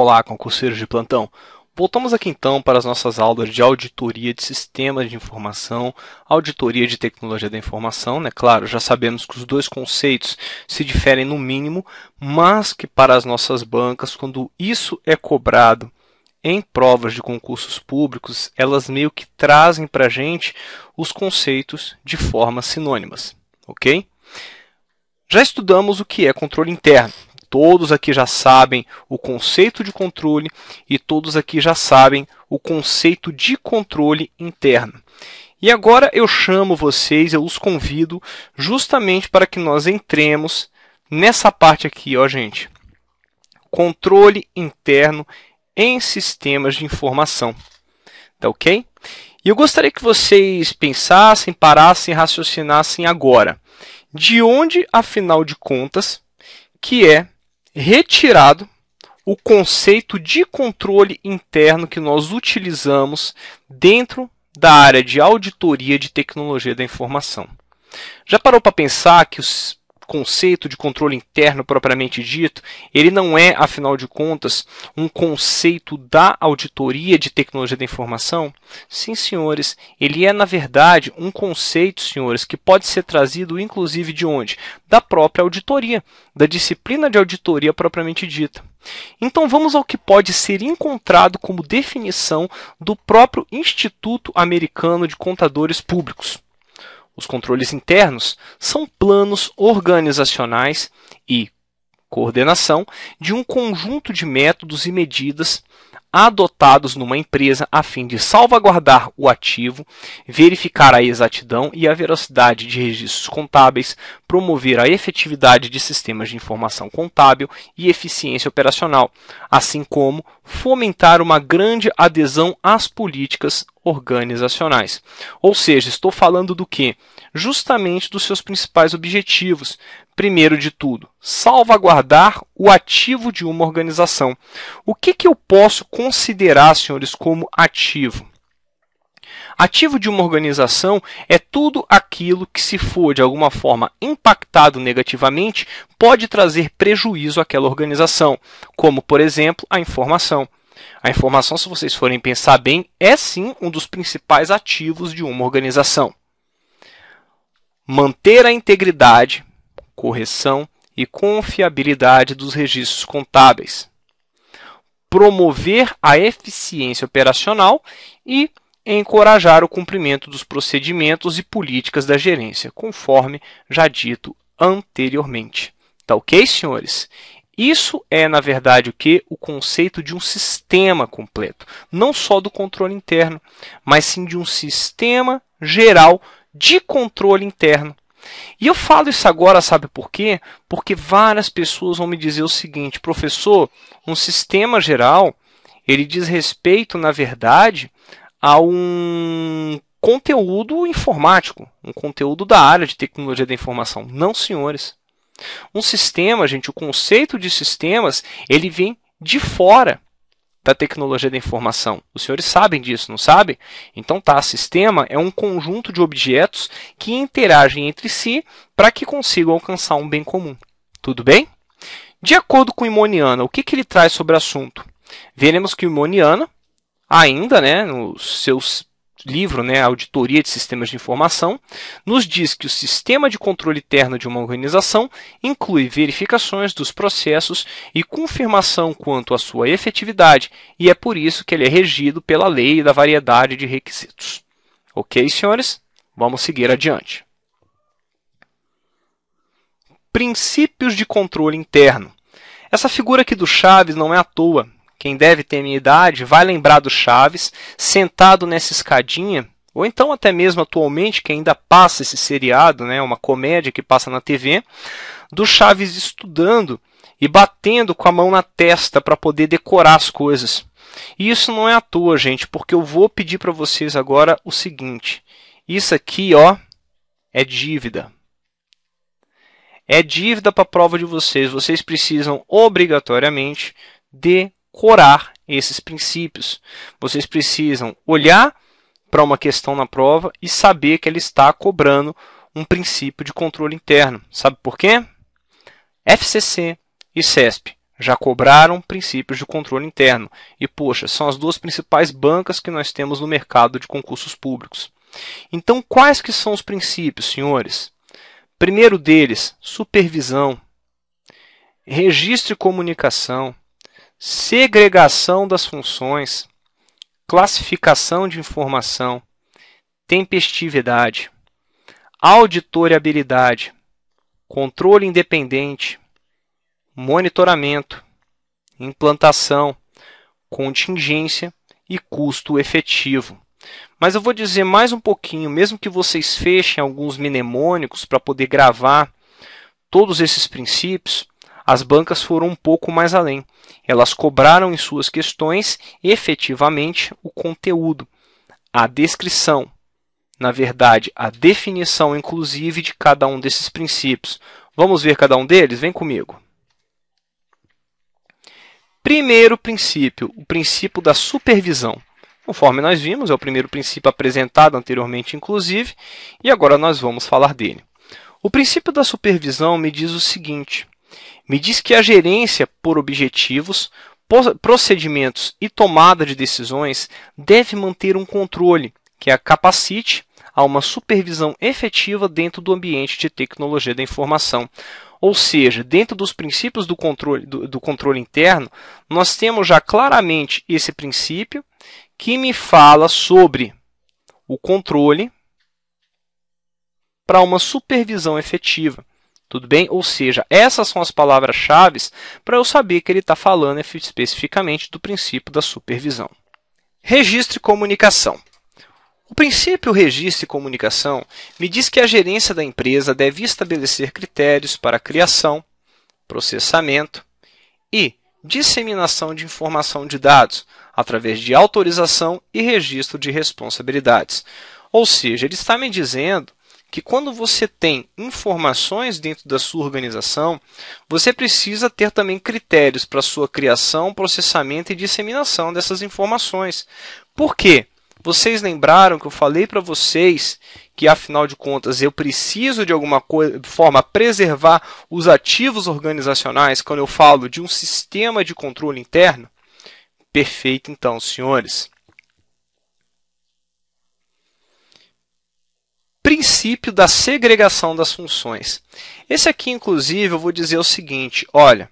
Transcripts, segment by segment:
Olá, concurseiros de plantão! Voltamos aqui então para as nossas aulas de auditoria de sistemas de informação, auditoria de tecnologia da informação, né? Claro, já sabemos que os dois conceitos se diferem no mínimo, mas que para as nossas bancas, quando isso é cobrado em provas de concursos públicos, elas meio que trazem para a gente os conceitos de formas sinônimas, ok? Já estudamos o que é controle interno. Todos aqui já sabem o conceito de controle e todos aqui já sabem o conceito de controle interno. E agora eu chamo vocês, eu os convido justamente para que nós entremos nessa parte aqui, ó, gente. Controle interno em sistemas de informação. Tá ok? E eu gostaria que vocês pensassem, parassem, raciocinassem agora. De onde, afinal de contas, que é retirado o conceito de controle interno que nós utilizamos dentro da área de auditoria de tecnologia da informação? Já parou para pensar que o conceito de controle interno propriamente dito, ele não é, afinal de contas, um conceito da auditoria de tecnologia da informação? Sim, senhores, ele é, na verdade, um conceito, senhores, que pode ser trazido, inclusive, de onde? Da própria auditoria, da disciplina de auditoria propriamente dita. Então, vamos ao que pode ser encontrado como definição do próprio Instituto Americano de Contadores Públicos. Os controles internos são planos organizacionais e coordenação de um conjunto de métodos e medidas adotados numa empresa a fim de salvaguardar o ativo, verificar a exatidão e a veracidade de registros contábeis, promover a efetividade de sistemas de informação contábil e eficiência operacional, assim como fomentar uma grande adesão às políticas organizacionais. Ou seja, estou falando do quê? Justamente dos seus principais objetivos. Primeiro de tudo, salvaguardar o ativo de uma organização. O que eu posso considerar, senhores, como ativo? Ativo de uma organização é tudo aquilo que, se for de alguma forma impactado negativamente, pode trazer prejuízo àquela organização, como, por exemplo, a informação. A informação, se vocês forem pensar bem, é sim um dos principais ativos de uma organização. Manter a integridade, correção e confiabilidade dos registros contábeis. Promover a eficiência operacional e encorajar o cumprimento dos procedimentos e políticas da gerência, conforme já dito anteriormente. Tá ok, senhores? Isso é, na verdade, o que? O conceito de um sistema completo. Não só do controle interno, mas sim de um sistema geral de controle interno. E eu falo isso agora, sabe por quê? Porque várias pessoas vão me dizer o seguinte: professor, um sistema geral, ele diz respeito, na verdade, a um conteúdo informático, um conteúdo da área de tecnologia da informação. Não, senhores. Um sistema, gente, o conceito de sistemas, ele vem de fora da tecnologia da informação. Os senhores sabem disso, não sabem? Então tá, sistema é um conjunto de objetos que interagem entre si para que consigam alcançar um bem comum. Tudo bem? De acordo com o Imoniana, o que ele traz sobre o assunto? Veremos que o Imoniana, ainda, no seu livro, Auditoria de Sistemas de Informação, nos diz que o sistema de controle interno de uma organização inclui verificações dos processos e confirmação quanto à sua efetividade, e é por isso que ele é regido pela lei da variedade de requisitos. Ok, senhores? Vamos seguir adiante. Princípios de controle interno. Essa figura aqui do Chaves não é à toa. Quem deve ter minha idade vai lembrar do Chaves sentado nessa escadinha, ou então até mesmo atualmente, que ainda passa esse seriado, uma comédia que passa na TV, do Chaves estudando e batendo com a mão na testa para poder decorar as coisas. E isso não é à toa, gente, porque eu vou pedir para vocês agora o seguinte: isso aqui, ó, é dívida. É dívida para a prova de vocês. Vocês precisam obrigatoriamente decorar esses princípios. Vocês precisam olhar para uma questão na prova e saber que ela está cobrando um princípio de controle interno. Sabe por quê? FCC e CESP Já cobraram princípios de controle interno. E, poxa, são as duas principais bancas que nós temos no mercado de concursos públicos. Então, quais que são os princípios, senhores? Primeiro deles, supervisão, registro e comunicação, segregação das funções, classificação de informação, tempestividade, auditoriabilidade, controle independente, monitoramento, implantação, contingência e custo efetivo. Mas eu vou dizer mais um pouquinho, mesmo que vocês fechem alguns mnemônicos para poder gravar todos esses princípios, as bancas foram um pouco mais além. Elas cobraram em suas questões efetivamente o conteúdo, a descrição, na verdade, a definição inclusive de cada um desses princípios. Vamos ver cada um deles? Vem comigo. Primeiro princípio, o princípio da supervisão. Conforme nós vimos, é o primeiro princípio apresentado anteriormente, inclusive, e agora nós vamos falar dele. O princípio da supervisão me diz o seguinte: me diz que a gerência por objetivos, procedimentos e tomada de decisões deve manter um controle que a capacite a uma supervisão efetiva dentro do ambiente de tecnologia da informação. Ou seja, dentro dos princípios do controle interno, nós temos já claramente esse princípio que me fala sobre o controle para uma supervisão efetiva. Tudo bem? Ou seja, essas são as palavras-chave para eu saber que ele está falando especificamente do princípio da supervisão. Registro e comunicação. O princípio registro e comunicação me diz que a gerência da empresa deve estabelecer critérios para a criação, processamento e disseminação de informação de dados através de autorização e registro de responsabilidades. Ou seja, ele está me dizendo que quando você tem informações dentro da sua organização, você precisa ter também critérios para a sua criação, processamento e disseminação dessas informações. Por quê? Vocês lembraram que eu falei para vocês que, afinal de contas, eu preciso de alguma forma preservar os ativos organizacionais quando eu falo de um sistema de controle interno? Perfeito, então, senhores. Princípio da segregação das funções. Esse aqui, inclusive, eu vou dizer o seguinte, olha,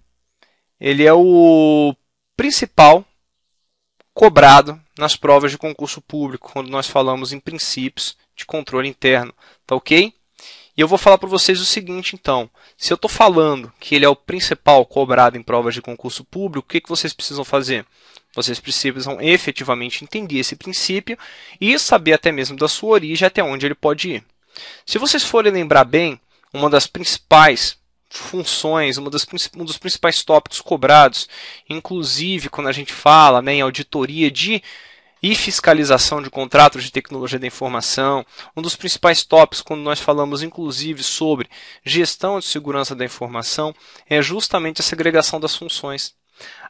ele é o principal cobrado nas provas de concurso público, quando nós falamos em princípios de controle interno, tá ok? E eu vou falar para vocês o seguinte, então, se eu estou falando que ele é o principal cobrado em provas de concurso público, o que vocês precisam fazer? Vocês precisam efetivamente entender esse princípio e saber até mesmo da sua origem até onde ele pode ir. Se vocês forem lembrar bem, uma das principais funções, um dos principais tópicos cobrados, inclusive quando a gente fala em auditoria e fiscalização de contratos de tecnologia da informação, um dos principais tópicos quando nós falamos inclusive sobre gestão de segurança da informação é justamente a segregação das funções.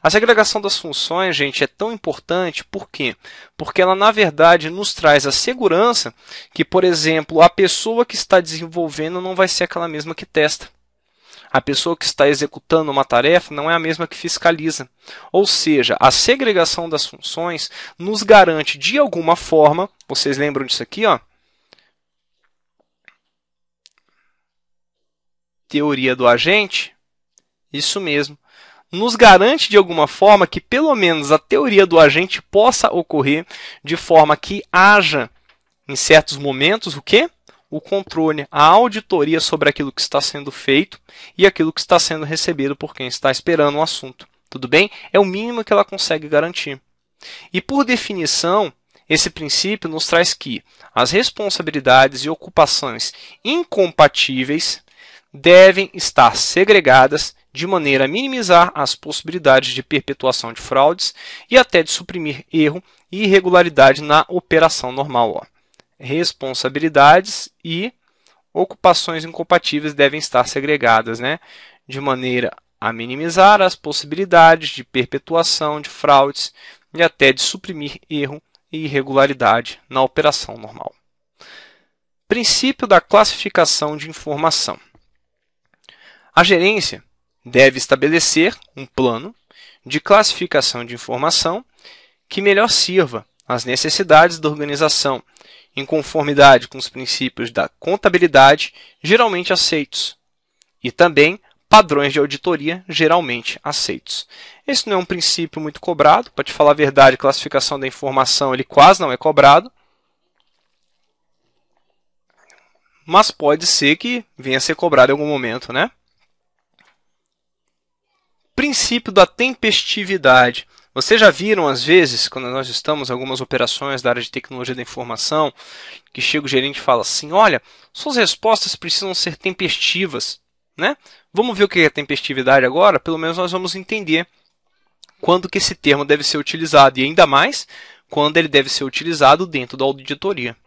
A segregação das funções, gente, é tão importante, por quê? Porque ela, na verdade, nos traz a segurança que, por exemplo, a pessoa que está desenvolvendo não vai ser aquela mesma que testa. A pessoa que está executando uma tarefa não é a mesma que fiscaliza. Ou seja, a segregação das funções nos garante, de alguma forma, vocês lembram disso aqui, ó? Teoria do agente? Isso mesmo. Nos garante, de alguma forma, que pelo menos a teoria do agente possa ocorrer de forma que haja, em certos momentos, o quê? O controle, a auditoria sobre aquilo que está sendo feito e aquilo que está sendo recebido por quem está esperando o assunto. Tudo bem? É o mínimo que ela consegue garantir. E, por definição, esse princípio nos traz que as responsabilidades e ocupações incompatíveis devem estar segregadas de maneira a minimizar as possibilidades de perpetuação de fraudes e até de suprimir erro e irregularidade na operação normal. Ó. Responsabilidades e ocupações incompatíveis devem estar segregadas, né? De maneira a minimizar as possibilidades de perpetuação de fraudes e até de suprimir erro e irregularidade na operação normal. Princípio da classificação de informação. A gerência deve estabelecer um plano de classificação de informação que melhor sirva às necessidades da organização, em conformidade com os princípios da contabilidade geralmente aceitos, e também padrões de auditoria geralmente aceitos. Esse não é um princípio muito cobrado, para te falar a verdade, classificação da informação ele quase não é cobrado, mas pode ser que venha a ser cobrado em algum momento, né? Princípio da tempestividade. Vocês já viram, às vezes, quando nós estamos em algumas operações da área de tecnologia da informação, que chega o gerente e fala assim, olha, suas respostas precisam ser tempestivas, né? Vamos ver o que é tempestividade agora? Pelo menos nós vamos entender quando que esse termo deve ser utilizado, e ainda mais quando ele deve ser utilizado dentro da auditoria.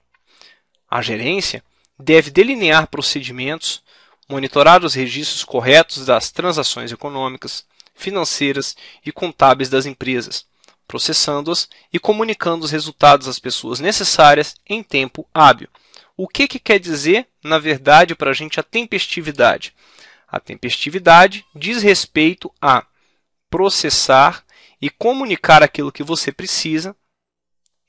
A gerência deve delinear procedimentos, monitorar os registros corretos das transações econômicas, financeiras e contábeis das empresas, processando-as e comunicando os resultados às pessoas necessárias em tempo hábil. O que quer dizer, na verdade, para a gente a tempestividade? A tempestividade diz respeito a processar e comunicar aquilo que você precisa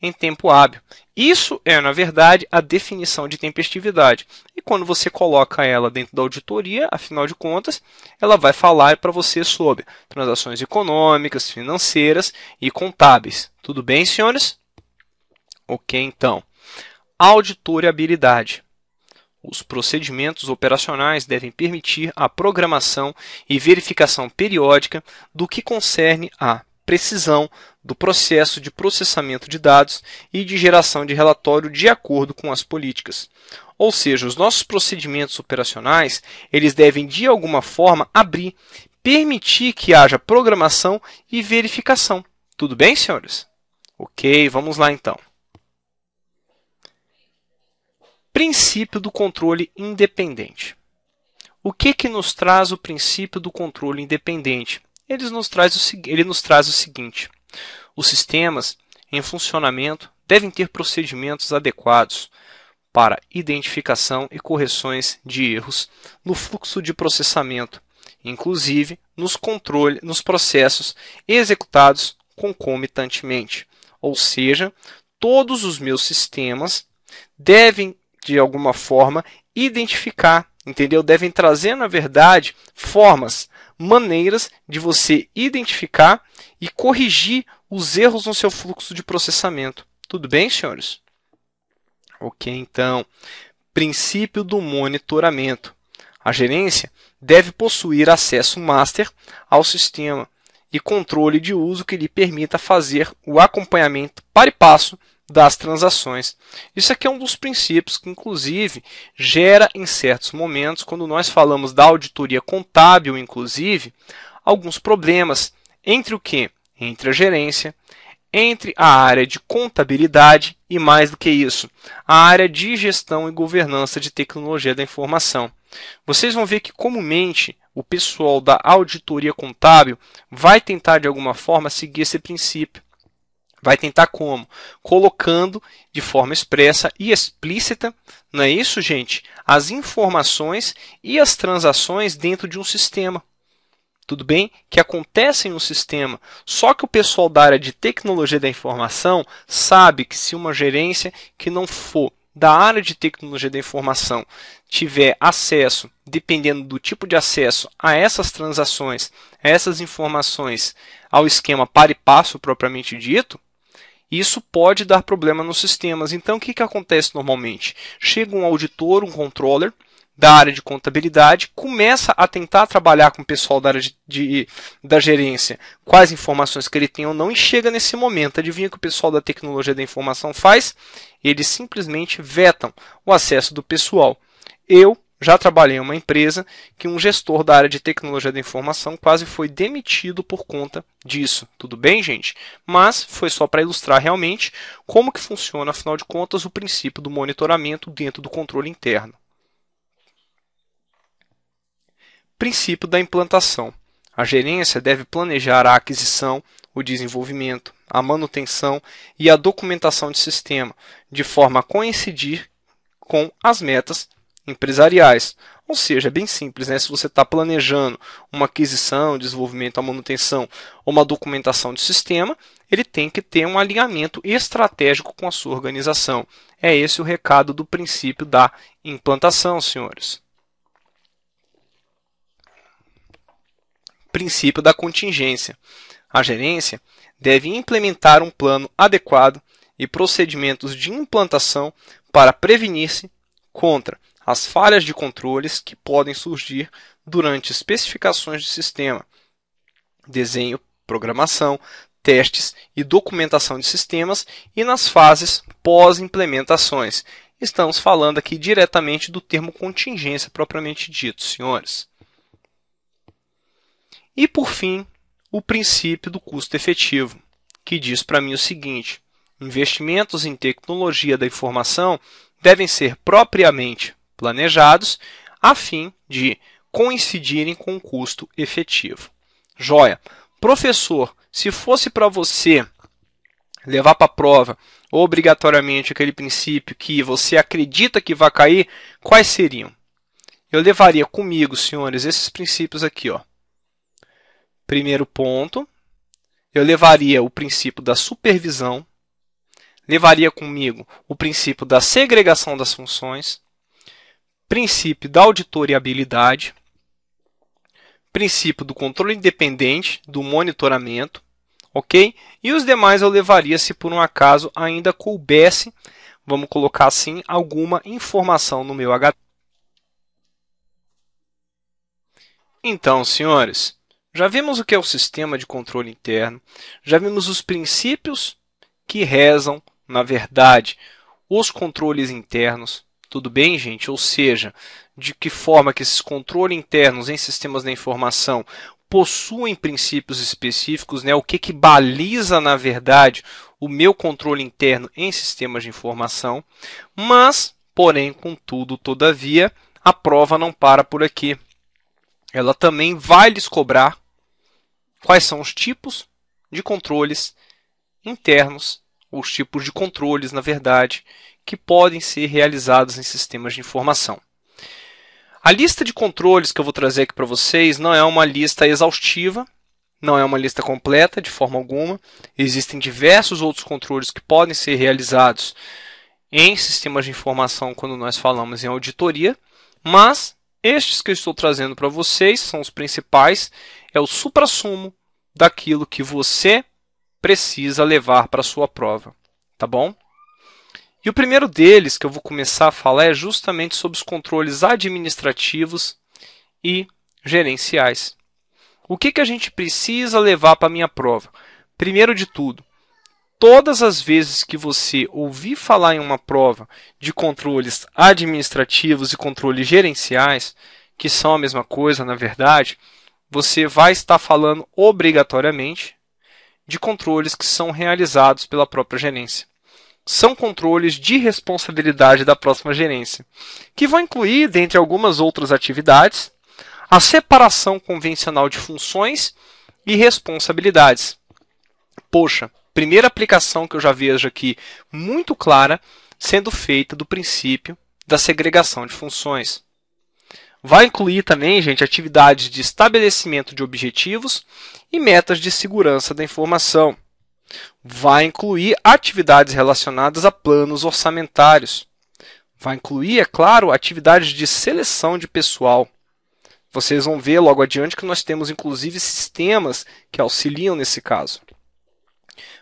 em tempo hábil. Isso é, na verdade, a definição de tempestividade. E quando você coloca ela dentro da auditoria, afinal de contas, ela vai falar para você sobre transações econômicas, financeiras e contábeis. Tudo bem, senhores? Ok, então. Auditoriabilidade. Os procedimentos operacionais devem permitir a programação e verificação periódica do que concerne a precisão do processo de processamento de dados e de geração de relatório de acordo com as políticas. Ou seja, os nossos procedimentos operacionais, eles devem de alguma forma permitir que haja programação e verificação. Tudo bem, senhores? Ok, vamos lá então. Princípio do controle independente. O que nos traz o princípio do controle independente? Ele nos traz o seguinte: os sistemas em funcionamento devem ter procedimentos adequados para identificação e correções de erros no fluxo de processamento, inclusive nos processos executados concomitantemente. Ou seja, todos os meus sistemas devem, de alguma forma, identificar, entendeu? Devem trazer, na verdade, maneiras de você identificar e corrigir os erros no seu fluxo de processamento. Tudo bem, senhores? Ok, então, princípio do monitoramento. A gerência deve possuir acesso master ao sistema e controle de uso que lhe permita fazer o acompanhamento para e passo das transações. Isso aqui é um dos princípios que, inclusive, gera em certos momentos, quando nós falamos da auditoria contábil, inclusive, alguns problemas entre o quê? Entre a gerência, entre a área de contabilidade e, mais do que isso, a área de gestão e governança de tecnologia da informação. Vocês vão ver que, comumente, o pessoal da auditoria contábil vai tentar, de alguma forma, seguir esse princípio. Vai tentar como? Colocando de forma expressa e explícita, não é isso, gente? As informações e as transações dentro de um sistema. Tudo bem? Que acontecem no sistema. Só que o pessoal da área de tecnologia da informação sabe que se uma gerência que não for da área de tecnologia da informação tiver acesso, dependendo do tipo de acesso a essas transações, a essas informações, ao esquema para e passo propriamente dito, isso pode dar problema nos sistemas. Então, o que acontece normalmente? Chega um auditor, um controller da área de contabilidade, começa a tentar trabalhar com o pessoal da área da gerência, quais informações que ele tem ou não, e chega nesse momento. Adivinha o que o pessoal da tecnologia da informação faz? Eles simplesmente vetam o acesso do pessoal. Eu já trabalhei em uma empresa que um gestor da área de tecnologia da informação quase foi demitido por conta disso. Tudo bem, gente? Mas foi só para ilustrar realmente como que funciona, afinal de contas, o princípio do monitoramento dentro do controle interno. Princípio da implantação. A gerência deve planejar a aquisição, o desenvolvimento, a manutenção e a documentação de sistema, de forma a coincidir com as metas empresariais. Ou seja, é bem simples, né? Se você está planejando uma aquisição, desenvolvimento, a manutenção ou uma documentação de sistema, ele tem que ter um alinhamento estratégico com a sua organização. É esse o recado do princípio da implantação, senhores. Princípio da contingência. A gerência deve implementar um plano adequado e procedimentos de implantação para prevenir-se contra as falhas de controles que podem surgir durante especificações de sistema, desenho, programação, testes e documentação de sistemas e nas fases pós-implementações. Estamos falando aqui diretamente do termo contingência propriamente dito, senhores. E, por fim, o princípio do custo efetivo, que diz para mim o seguinte: investimentos em tecnologia da informação devem ser propriamente planejados a fim de coincidirem com o custo efetivo. Joia. Professor, se fosse para você levar para a prova obrigatoriamente aquele princípio que você acredita que vai cair, quais seriam? Eu levaria comigo, senhores, esses princípios aqui, ó. Primeiro ponto, eu levaria o princípio da supervisão, levaria comigo o princípio da segregação das funções, princípio da auditoriabilidade, princípio do controle independente, do monitoramento, ok? E os demais eu levaria se por um acaso ainda coubesse, vamos colocar assim, alguma informação no meu HD. Então, senhores, já vimos o que é o sistema de controle interno, já vimos os princípios que rezam, na verdade, os controles internos. Tudo bem, gente? Ou seja, de que forma que esses controles internos em sistemas da informação possuem princípios específicos, né? O que baliza, na verdade, o meu controle interno em sistemas de informação. Mas, porém, contudo, todavia, a prova não para por aqui. Ela também vai lhes cobrar quais são os tipos de controles internos, ou os tipos de controles, na verdade, que podem ser realizados em sistemas de informação. A lista de controles que eu vou trazer aqui para vocês não é uma lista exaustiva, não é uma lista completa de forma alguma. Existem diversos outros controles que podem ser realizados em sistemas de informação quando nós falamos em auditoria, mas estes que eu estou trazendo para vocês são os principais, é o suprassumo daquilo que você precisa levar para a sua prova, tá bom? E o primeiro deles que eu vou começar a falar é justamente sobre os controles administrativos e gerenciais. O que a gente precisa levar para a minha prova? Primeiro de tudo, todas as vezes que você ouvir falar em uma prova de controles administrativos e controles gerenciais, que são a mesma coisa, na verdade, você vai estar falando obrigatoriamente de controles que são realizados pela própria gerência. São controles de responsabilidade da próxima gerência, que vão incluir, dentre algumas outras atividades, a separação convencional de funções e responsabilidades. Poxa, primeira aplicação que eu já vejo aqui muito clara sendo feita do princípio da segregação de funções. Vai incluir também, gente, atividades de estabelecimento de objetivos e metas de segurança da informação. Vai incluir atividades relacionadas a planos orçamentários. Vai incluir, é claro, atividades de seleção de pessoal. Vocês vão ver logo adiante que nós temos, inclusive, sistemas que auxiliam nesse caso.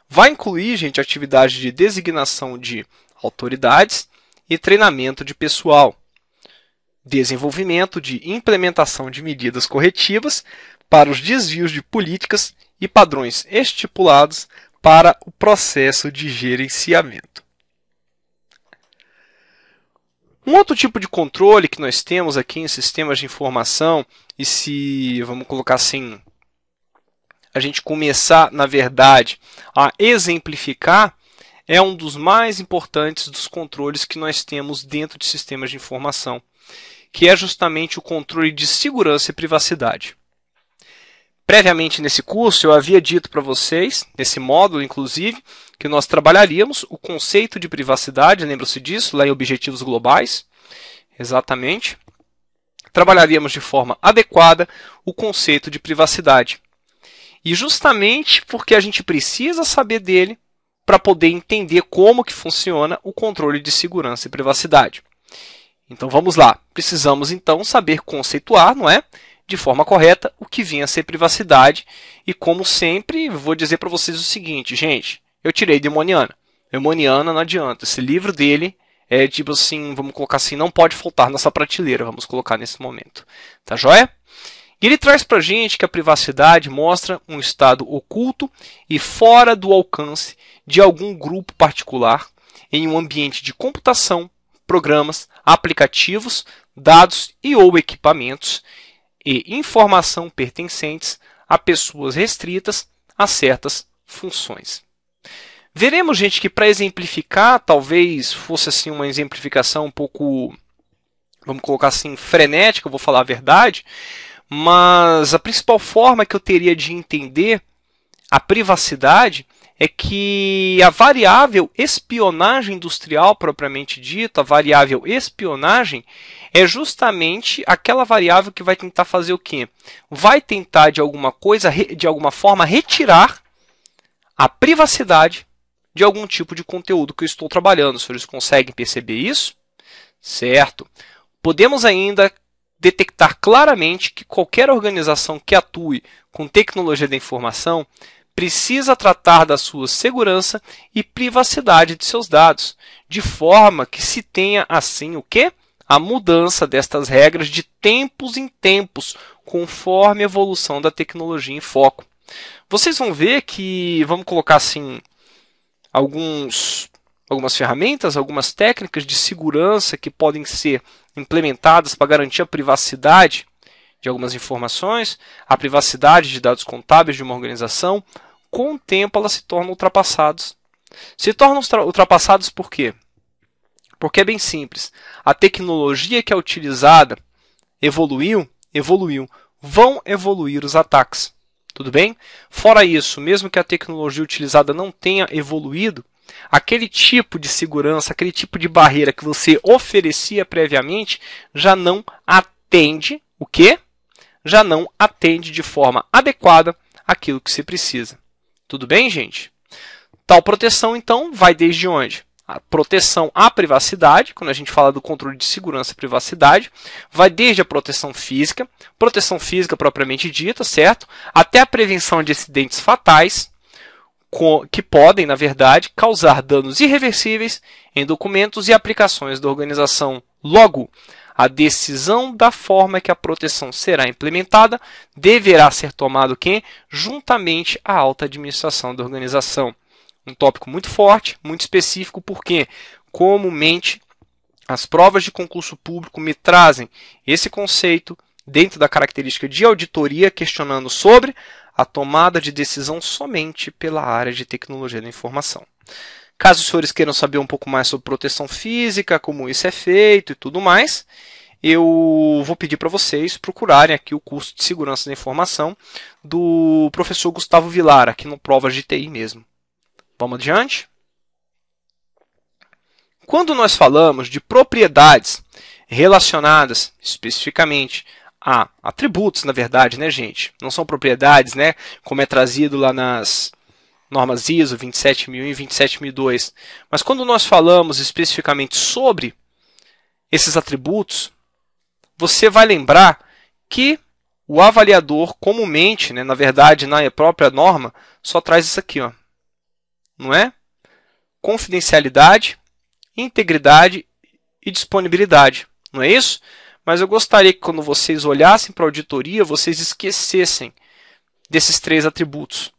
Vai incluir, gente, atividades de designação de autoridades e treinamento de pessoal. Desenvolvimento de implementação de medidas corretivas para os desvios de políticas e padrões estipulados para o processo de gerenciamento. Um outro tipo de controle que nós temos aqui em sistemas de informação, e se, vamos colocar assim, a gente começar, na verdade, a exemplificar, é um dos mais importantes dos controles que nós temos dentro de sistemas de informação, que é justamente o controle de segurança e privacidade. Previamente nesse curso, eu havia dito para vocês, nesse módulo inclusive, que nós trabalharíamos o conceito de privacidade, lembram-se disso, lá em Objetivos Globais? Exatamente. Trabalharíamos de forma adequada o conceito de privacidade. E justamente porque a gente precisa saber dele para poder entender como que funciona o controle de segurança e privacidade. Então vamos lá. Precisamos então saber conceituar, não é? De forma correta o que vinha a ser privacidade. E como sempre, vou dizer para vocês o seguinte, gente, eu tirei de Emoniana. Emoniana não adianta. Esse livro dele é tipo assim, vamos colocar assim, não pode faltar nessa prateleira, vamos colocar nesse momento. Tá joia? E ele traz para a gente que a privacidade mostra um estado oculto e fora do alcance de algum grupo particular em um ambiente de computação, programas, aplicativos, dados e ou equipamentos e informação pertencentes a pessoas restritas a certas funções. Veremos, gente, que para exemplificar, talvez fosse assim uma exemplificação um pouco, vamos colocar assim, frenética, eu vou falar a verdade, mas a principal forma que eu teria de entender a privacidade é que a variável espionagem industrial propriamente dita, a variável espionagem, é justamente aquela variável que vai tentar fazer o quê? Vai tentar de alguma forma retirar a privacidade de algum tipo de conteúdo que eu estou trabalhando. Os senhores conseguem perceber isso? Certo. Podemos ainda detectar claramente que qualquer organização que atue com tecnologia da informação precisa tratar da sua segurança e privacidade de seus dados, de forma que se tenha assim o quê? A mudança destas regras de tempos em tempos, conforme a evolução da tecnologia em foco. Vocês vão ver que, vamos colocar assim, algumas ferramentas, algumas técnicas de segurança que podem ser implementadas para garantir a privacidade de algumas informações, a privacidade de dados contábeis de uma organização. Com o tempo elas se tornam ultrapassadas. Se tornam ultrapassadas por quê? Porque é bem simples. A tecnologia que é utilizada evoluiu. Vão evoluir os ataques. Tudo bem? Fora isso, mesmo que a tecnologia utilizada não tenha evoluído, aquele tipo de segurança, aquele tipo de barreira que você oferecia previamente já não atende o quê? Já não atende de forma adequada aquilo que se precisa. Tudo bem, gente? Tal proteção, então, vai desde onde? A proteção à privacidade, quando a gente fala do controle de segurança e privacidade, vai desde a proteção física propriamente dita, certo? Até a prevenção de acidentes fatais, que podem, na verdade, causar danos irreversíveis em documentos e aplicações da organização. Logo, a decisão da forma que a proteção será implementada deverá ser tomada juntamente à alta administração da organização. Um tópico muito forte, muito específico, porque comumente as provas de concurso público me trazem esse conceito dentro da característica de auditoria, questionando sobre a tomada de decisão somente pela área de tecnologia da informação. Caso os senhores queiram saber um pouco mais sobre proteção física, como isso é feito e tudo mais, eu vou pedir para vocês procurarem aqui o curso de Segurança da Informação do professor Gustavo Vilar, aqui no Provas de TI mesmo. Vamos adiante? Quando nós falamos de propriedades relacionadas especificamente a atributos, na verdade, né, gente? Não são propriedades, né, como é trazido lá nas normas ISO 27001 e 27002. Mas quando nós falamos especificamente sobre esses atributos, você vai lembrar que o avaliador comumente, né, na verdade, na própria norma, só traz isso aqui, ó. Não é? Confidencialidade, integridade e disponibilidade. Não é isso? Mas eu gostaria que quando vocês olhassem para a auditoria, vocês esquecessem desses 3 atributos.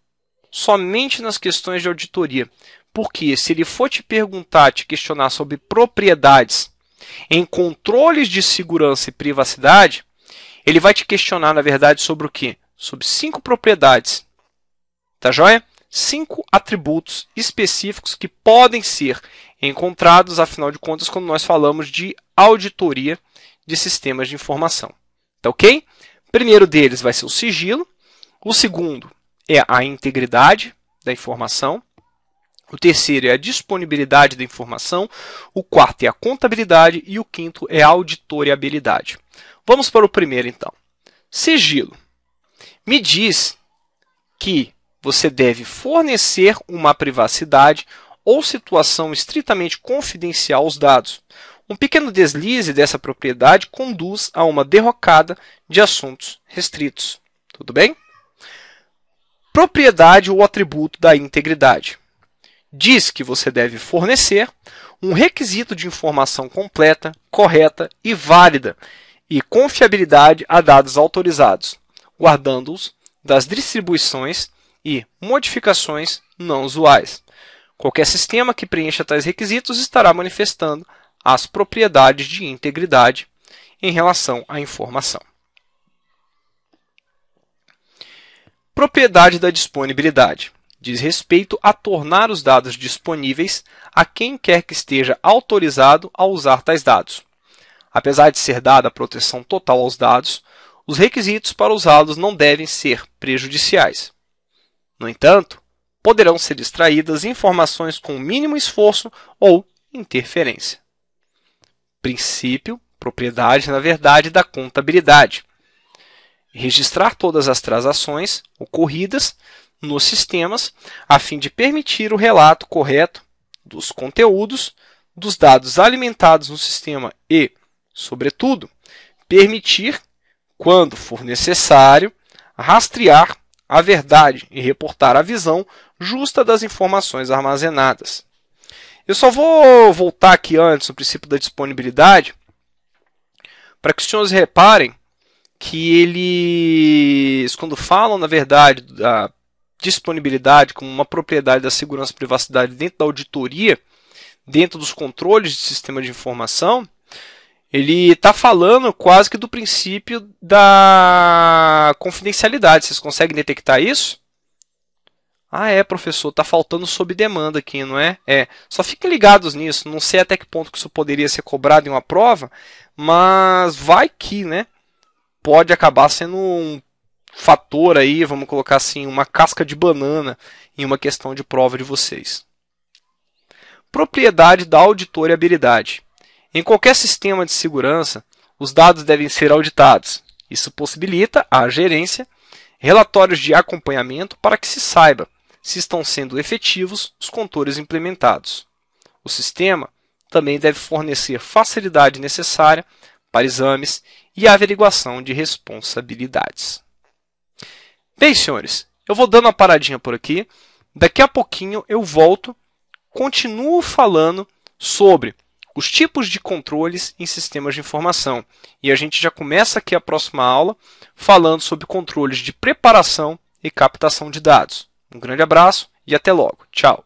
Somente nas questões de auditoria. Porque se ele for te perguntar, te questionar sobre propriedades em controles de segurança e privacidade, ele vai te questionar, na verdade, sobre o quê? Sobre 5 propriedades. Tá joia? 5 atributos específicos que podem ser encontrados, afinal de contas, quando nós falamos de auditoria de sistemas de informação. Tá ok? O primeiro deles vai ser o sigilo. O segundo é a integridade da informação. O terceiro é a disponibilidade da informação, o quarto é a contabilidade e o quinto é a auditoriabilidade. Vamos para o primeiro, então. Sigilo. Me diz que você deve fornecer uma privacidade ou situação estritamente confidencial aos dados. Um pequeno deslize dessa propriedade conduz a uma derrocada de assuntos restritos. Tudo bem? Propriedade ou atributo da integridade. Diz que você deve fornecer um requisito de informação completa, correta e válida e confiabilidade a dados autorizados, guardando-os das distribuições e modificações não usuais. Qualquer sistema que preencha tais requisitos estará manifestando as propriedades de integridade em relação à informação. Propriedade da disponibilidade. Diz respeito a tornar os dados disponíveis a quem quer que esteja autorizado a usar tais dados. Apesar de ser dada a proteção total aos dados, os requisitos para usá-los não devem ser prejudiciais. No entanto, poderão ser extraídas informações com mínimo esforço ou interferência. Princípio, propriedade, na verdade, da contabilidade. Registrar todas as transações ocorridas nos sistemas, a fim de permitir o relato correto dos conteúdos, dos dados alimentados no sistema e, sobretudo, permitir, quando for necessário, rastrear a verdade e reportar a visão justa das informações armazenadas. Eu só vou voltar aqui antes no princípio da disponibilidade para que os senhores reparem que eles, quando falam, na verdade, da disponibilidade como uma propriedade da segurança e privacidade dentro da auditoria, dentro dos controles de sistema de informação, ele está falando quase que do princípio da confidencialidade. Vocês conseguem detectar isso? Ah, professor, está faltando sob demanda aqui, não é? Só fiquem ligados nisso. Não sei até que ponto que isso poderia ser cobrado em uma prova, mas vai que, né? Pode acabar sendo um fator aí, vamos colocar assim, uma casca de banana em uma questão de prova de vocês. Propriedade da auditoriabilidade. Em qualquer sistema de segurança, os dados devem ser auditados. Isso possibilita à gerência relatórios de acompanhamento para que se saiba se estão sendo efetivos os controles implementados. O sistema também deve fornecer facilidade necessária para exames e averiguação de responsabilidades. Bem, senhores, eu vou dando uma paradinha por aqui. Daqui a pouquinho eu volto, continuo falando sobre os tipos de controles em sistemas de informação. E a gente já começa aqui a próxima aula falando sobre controles de preparação e captação de dados. Um grande abraço e até logo. Tchau!